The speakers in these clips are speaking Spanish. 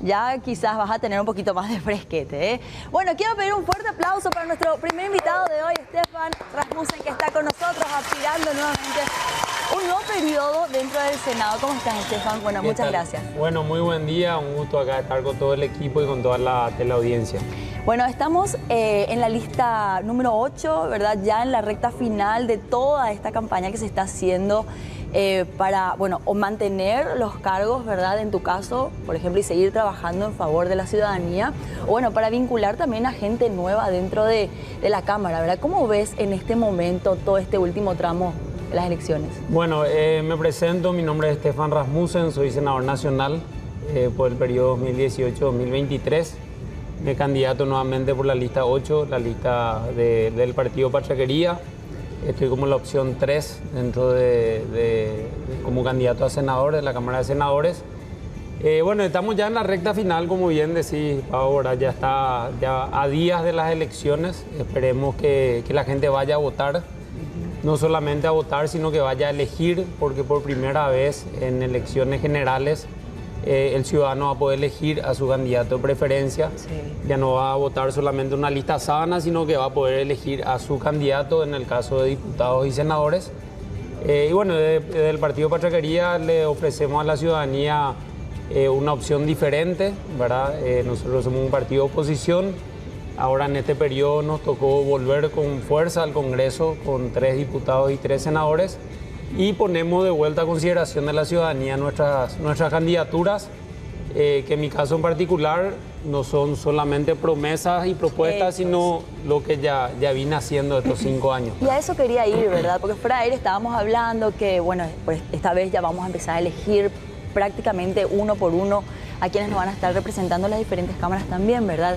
ya quizás vas a tener un poquito más de fresquete, ¿eh? Bueno, quiero pedir un fuerte aplauso para nuestro primer invitado de hoy, Stefan Rasmussen, que está con nosotros aspirando nuevamente un nuevo periodo dentro del Senado. ¿Cómo estás, Stefan? Bueno, muchas gracias. Bueno, muy buen día, un gusto acá estar con todo el equipo y con toda la teleaudiencia. Bueno, estamos en la lista número 8, ¿verdad? Ya en la recta final de toda esta campaña que se está haciendo para, bueno, o mantener los cargos, ¿verdad? En tu caso, por ejemplo, y seguir trabajando en favor de la ciudadanía. O bueno, para vincular también a gente nueva dentro de la Cámara, ¿verdad? ¿Cómo ves en este momento todo este último tramo de las elecciones? Bueno, me presento, mi nombre es Stefan Rasmussen, soy senador nacional por el periodo 2018-2023. Me candidato nuevamente por la lista 8, la lista del partido Pachaquería. Estoy como la opción 3 dentro como candidato a senador de la Cámara de Senadores. Bueno, estamos ya en la recta final, como bien decís, ahora ya está a días de las elecciones. Esperemos que la gente vaya a votar, no solamente a votar, sino que vaya a elegir, porque por primera vez en elecciones generales el ciudadano va a poder elegir a su candidato de preferencia. Sí. Ya no va a votar solamente una lista sana, sino que va a poder elegir a su candidato en el caso de diputados y senadores. Y bueno, desde el Partido Pachaquería le ofrecemos a la ciudadanía una opción diferente, ¿verdad? Nosotros somos un partido de oposición. Ahora en este periodo nos tocó volver con fuerza al Congreso con 3 diputados y 3 senadores. Y ponemos de vuelta a consideración de la ciudadanía nuestras candidaturas, que en mi caso en particular no son solamente promesas y propuestas, sino lo que ya vine haciendo estos 5 años. Y a eso quería ir, ¿verdad? Porque fuera de aire estábamos hablando que, bueno, pues esta vez ya vamos a empezar a elegir prácticamente uno por uno a quienes nos van a estar representando en las diferentes cámaras también, ¿verdad?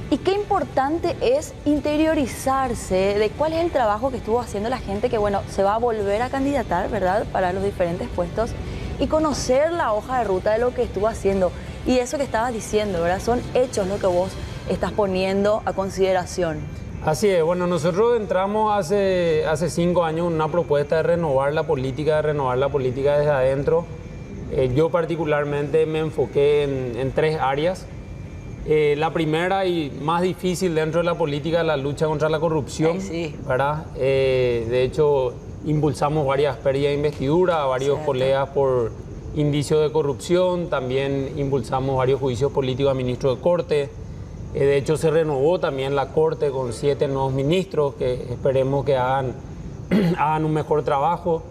Y qué importante es interiorizarse de cuál es el trabajo que estuvo haciendo la gente que, bueno, se va a volver a candidatar, ¿verdad?, para los diferentes puestos y conocer la hoja de ruta de lo que estuvo haciendo. Y eso que estabas diciendo, ¿verdad?, son hechos lo que vos estás poniendo a consideración. Así es, bueno, nosotros entramos hace 5 años en una propuesta de renovar la política desde adentro. Yo particularmente me enfoqué en 3 áreas. La primera y más difícil dentro de la política es la lucha contra la corrupción, ¿verdad? De hecho, impulsamos varias pérdidas de investidura, a varios colegas por indicios de corrupción, también impulsamos varios juicios políticos a ministros de Corte. De hecho, se renovó también la Corte con 7 nuevos ministros que esperemos que hagan un mejor trabajo.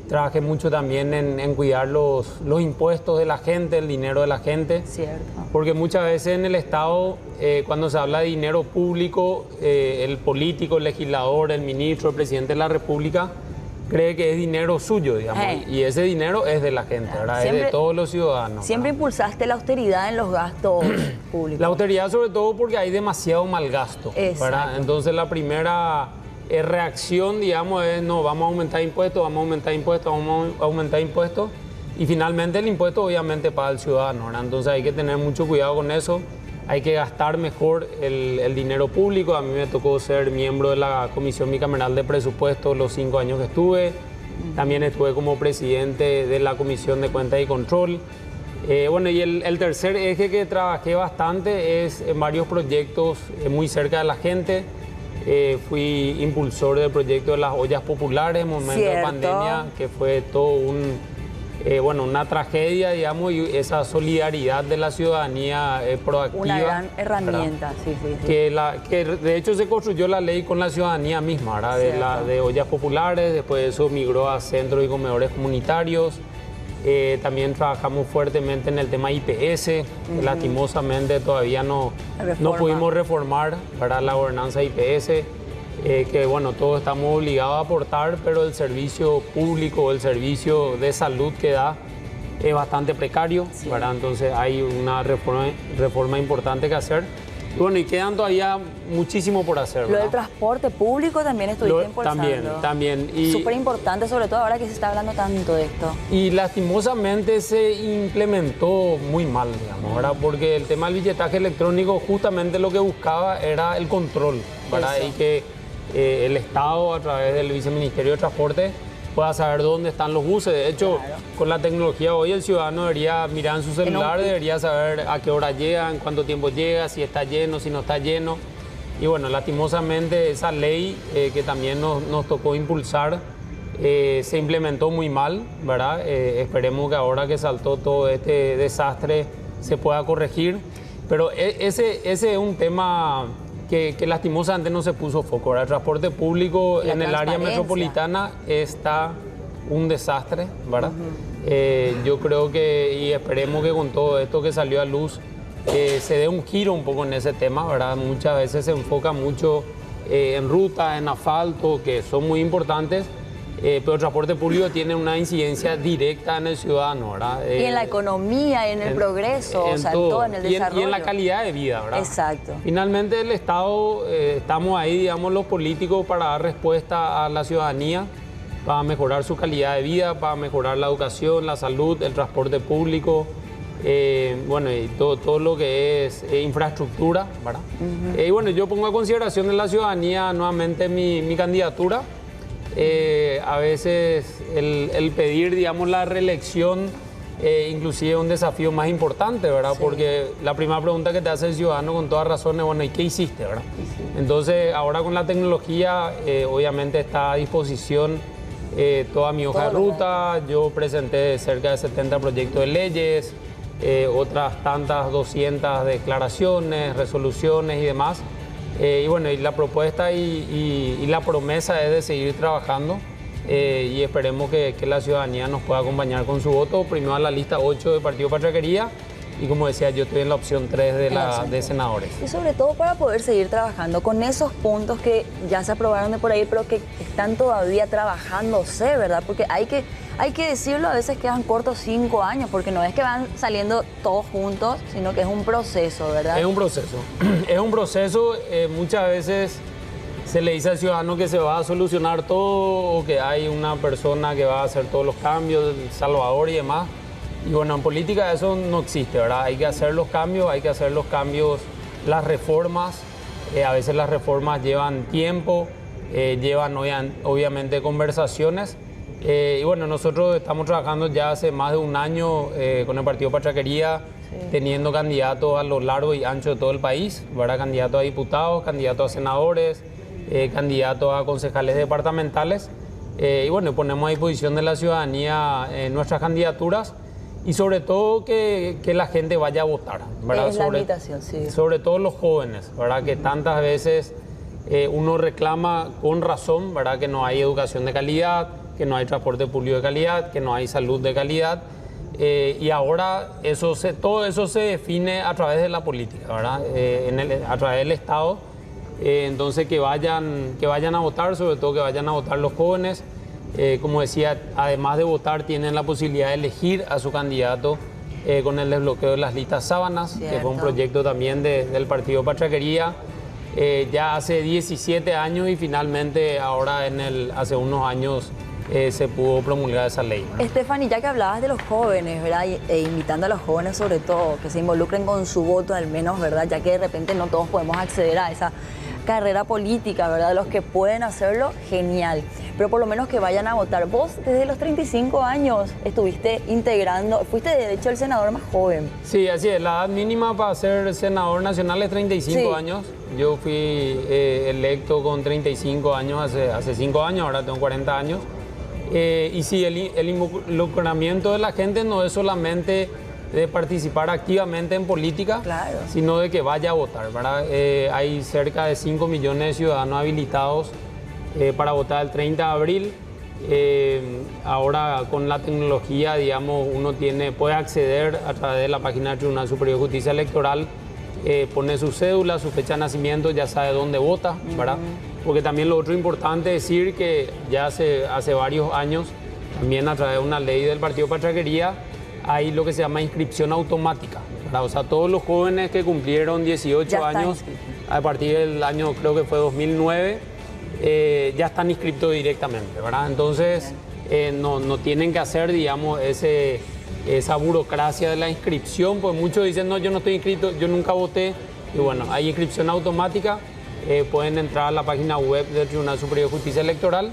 Trabajé mucho también en cuidar los impuestos de la gente, el dinero de la gente. Cierto. Porque muchas veces en el Estado, cuando se habla de dinero público, el político, el legislador, el ministro, el presidente de la República, cree que es dinero suyo, digamos. Y ese dinero es de la gente, ¿verdad? Es de todos los ciudadanos. Siempre impulsaste la austeridad en los gastos públicos. La austeridad sobre todo porque hay demasiado mal gasto, ¿verdad? Entonces la primera reacción, digamos, es no, vamos a aumentar impuestos, vamos a aumentar impuestos. Y finalmente el impuesto obviamente paga el ciudadano, ¿verdad? Entonces hay que tener mucho cuidado con eso. Hay que gastar mejor el dinero público. A mí me tocó ser miembro de la Comisión Bicameral de Presupuestos los 5 años que estuve. También estuve como presidente de la Comisión de Cuentas y Control. Bueno, y el tercer eje que trabajé bastante es en varios proyectos muy cerca de la gente. Fui impulsor del proyecto de las ollas populares en momento de pandemia, que fue todo una tragedia, digamos, y esa solidaridad de la ciudadanía proactiva. Una gran herramienta, sí. Que de hecho se construyó la ley con la ciudadanía misma, ¿verdad? De ollas populares, después de eso migró a centros y comedores comunitarios. También trabajamos fuertemente en el tema IPS, que lastimosamente todavía no pudimos reformar para la gobernanza IPS. Que bueno, todos estamos obligados a aportar, pero el servicio público, el servicio de salud que da es bastante precario, ¿verdad? Entonces hay una reforma importante que hacer. Y bueno, y quedan todavía muchísimo por hacer, ¿verdad? Lo del transporte público también estuviste impulsando. También. Súper importante, sobre todo ahora que se está hablando tanto de esto. Y lastimosamente se implementó muy mal, digamos, ¿verdad? Porque el tema del billetaje electrónico justamente lo que buscaba era el control, ¿verdad? Y que el Estado, a través del Viceministerio de Transporte, pueda saber dónde están los buses. De hecho, Claro. con la tecnología hoy el ciudadano debería mirar en su celular, clic. debería saber a qué hora llega, en cuánto tiempo llega, si está lleno, si no está lleno. Y bueno, lastimosamente esa ley que también nos tocó impulsar se implementó muy mal, ¿verdad? Esperemos que ahora que saltó todo este desastre se pueda corregir. Pero ese es un tema que lastimosamente no se puso foco, ¿verdad? El transporte público La en el área transparencia. metropolitana está un desastre, ¿verdad? Yo creo que, y esperemos que con todo esto que salió a luz, se dé un giro un poco en ese tema, ¿verdad? Muchas veces se enfoca mucho en rutas, en asfalto, que son muy importantes, pero el transporte público tiene una incidencia directa en el ciudadano, ¿verdad? Y en la economía, en el progreso, o sea, en todo, en el desarrollo. Y en la calidad de vida, ¿verdad? Exacto. Finalmente el Estado, estamos ahí, digamos, los políticos para dar respuesta a la ciudadanía, para mejorar su calidad de vida, para mejorar la educación, la salud, el transporte público, bueno, y todo lo que es infraestructura, ¿verdad? Y bueno, yo pongo a consideración de la ciudadanía nuevamente mi candidatura. A veces el pedir, digamos, la reelección inclusive es un desafío más importante, ¿verdad? Sí. Porque la primera pregunta que te hace el ciudadano con toda razón es, bueno, ¿y qué hiciste, verdad? Sí. Entonces, ahora con la tecnología, obviamente está a disposición toda mi hoja de Todo lo ruta. Yo presenté cerca de 70 proyectos de leyes, otras tantas 200 declaraciones, resoluciones y demás. Y bueno, y la propuesta y la promesa es de seguir trabajando y esperemos que la ciudadanía nos pueda acompañar con su voto, primero a la lista 8 de Partido Patria Quería y como decía, yo estoy en la opción 3 de senadores. Y sobre todo para poder seguir trabajando con esos puntos que ya se aprobaron de por ahí, pero que están todavía trabajándose, ¿verdad? Porque hay que decirlo, a veces quedan cortos 5 años, porque no es que van saliendo todos juntos, sino que es un proceso, ¿verdad? Es un proceso. Es un proceso, muchas veces se le dice al ciudadano que se va a solucionar todo o que hay una persona que va a hacer todos los cambios, el Salvador y demás. Y bueno, en política eso no existe, ¿verdad? Hay que hacer los cambios, las reformas. A veces las reformas llevan tiempo, llevan obviamente conversaciones. Y bueno, nosotros estamos trabajando ya hace más de un año con el Partido Patria Quería, teniendo candidatos a lo largo y ancho de todo el país, ¿verdad? Candidatos a diputados, candidatos a senadores, candidatos a concejales departamentales. Y bueno, ponemos a disposición de la ciudadanía nuestras candidaturas y sobre todo que la gente vaya a votar, ¿verdad? Es la invitación, sí. Sobre todo los jóvenes, ¿verdad? Que tantas veces uno reclama con razón, ¿verdad? Que no hay educación de calidad, que no hay transporte público de calidad, que no hay salud de calidad. Y ahora todo eso se define a través de la política, ¿verdad? A través del Estado. Entonces que vayan a votar, sobre todo que vayan a votar los jóvenes. Como decía, además de votar, tienen la posibilidad de elegir a su candidato con el desbloqueo de las listas sábanas, Cierto. que fue un proyecto también del Partido Patria Quería. Ya hace 17 años y finalmente ahora hace unos años se pudo promulgar esa ley, ¿verdad? Estefany, ya que hablabas de los jóvenes, ¿verdad? E invitando a los jóvenes sobre todo que se involucren con su voto al menos, ¿verdad? Ya que de repente no todos podemos acceder a esa carrera política, ¿verdad? Los que pueden hacerlo, genial. Pero por lo menos que vayan a votar. Vos desde los 35 años estuviste integrando, fuiste de hecho el senador más joven. Sí, así es. La edad mínima para ser senador nacional es 35 Sí. años. Yo fui electo con 35 años hace 5 años, ahora tengo 40 años. Y sí, el involucramiento de la gente no es solamente de participar activamente en política, Claro. sino de que vaya a votar, ¿verdad? Hay cerca de 5 millones de ciudadanos habilitados para votar el 30 de abril. Ahora con la tecnología, digamos, uno puede acceder a través de la página del Tribunal Superior de Justicia Electoral, pone su cédula, su fecha de nacimiento, ya sabe dónde vota, ¿verdad? Porque también lo otro importante es decir que ya hace varios años, también a través de una ley del Partido Patria Quería, hay lo que se llama inscripción automática, ¿verdad? O sea, todos los jóvenes que cumplieron 18 Ya están años, inscritos. a partir del año, creo que fue 2009, ya están inscritos directamente, ¿verdad? Entonces, no tienen que hacer, digamos, esa burocracia de la inscripción, pues muchos dicen, no, yo no estoy inscrito, yo nunca voté, y bueno, hay inscripción automática, pueden entrar a la página web del Tribunal Superior de Justicia Electoral,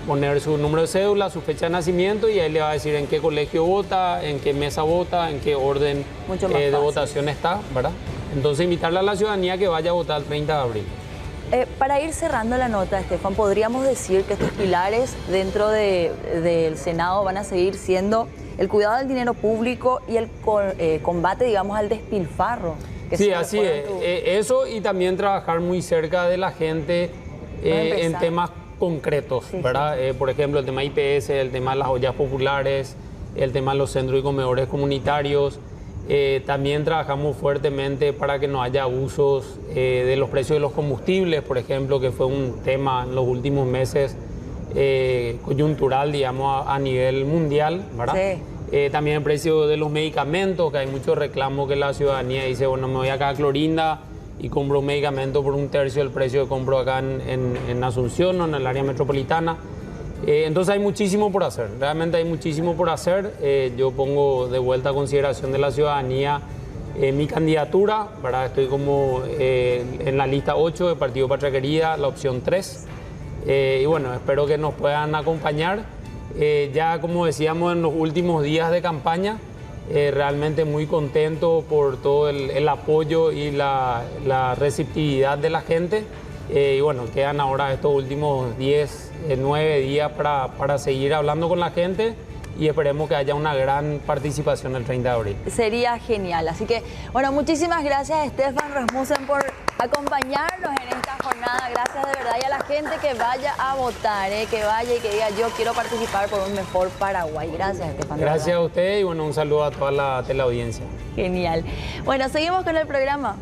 poner su número de cédula, su fecha de nacimiento y ahí le va a decir en qué colegio vota, en qué mesa vota, en qué orden de votación está, ¿verdad? Entonces invitarle a la ciudadanía que vaya a votar el 30 de abril. Para ir cerrando la nota, Estefan, podríamos decir que estos pilares dentro del Senado van a seguir siendo el cuidado del dinero público y el combate, digamos, al despilfarro. Sí, así es. Eso y también trabajar muy cerca de la gente en temas concretos, ¿verdad? Por ejemplo, el tema IPS, el tema de las ollas populares, el tema de los centros y comedores comunitarios. También trabajamos fuertemente para que no haya abusos de los precios de los combustibles, por ejemplo, que fue un tema en los últimos meses coyuntural, digamos, a nivel mundial, ¿verdad? Sí. También el precio de los medicamentos, que hay muchos reclamos que la ciudadanía dice, bueno, me voy acá a Clorinda y compro un medicamento por un tercio del precio que compro acá en Asunción o en el área metropolitana. Entonces hay muchísimo por hacer, realmente hay muchísimo por hacer. Yo pongo de vuelta a consideración de la ciudadanía mi candidatura, ¿verdad? Estoy como en la lista 8 de Partido Patria Querida, la opción 3. Y bueno, espero que nos puedan acompañar. Ya como decíamos en los últimos días de campaña, realmente muy contento por todo el apoyo y la receptividad de la gente. Y bueno, quedan ahora estos últimos 9 días para seguir hablando con la gente y esperemos que haya una gran participación el 30 de abril. Sería genial. Así que, bueno, muchísimas gracias, Stefan Rasmussen, por acompañarnos en esta jornada. Gracias de verdad. Y a la gente que vaya a votar, que vaya y que diga, yo quiero participar por un mejor Paraguay. Gracias, Stefan. Gracias a usted y bueno, un saludo a toda la teleaudiencia. Genial. Bueno, seguimos con el programa.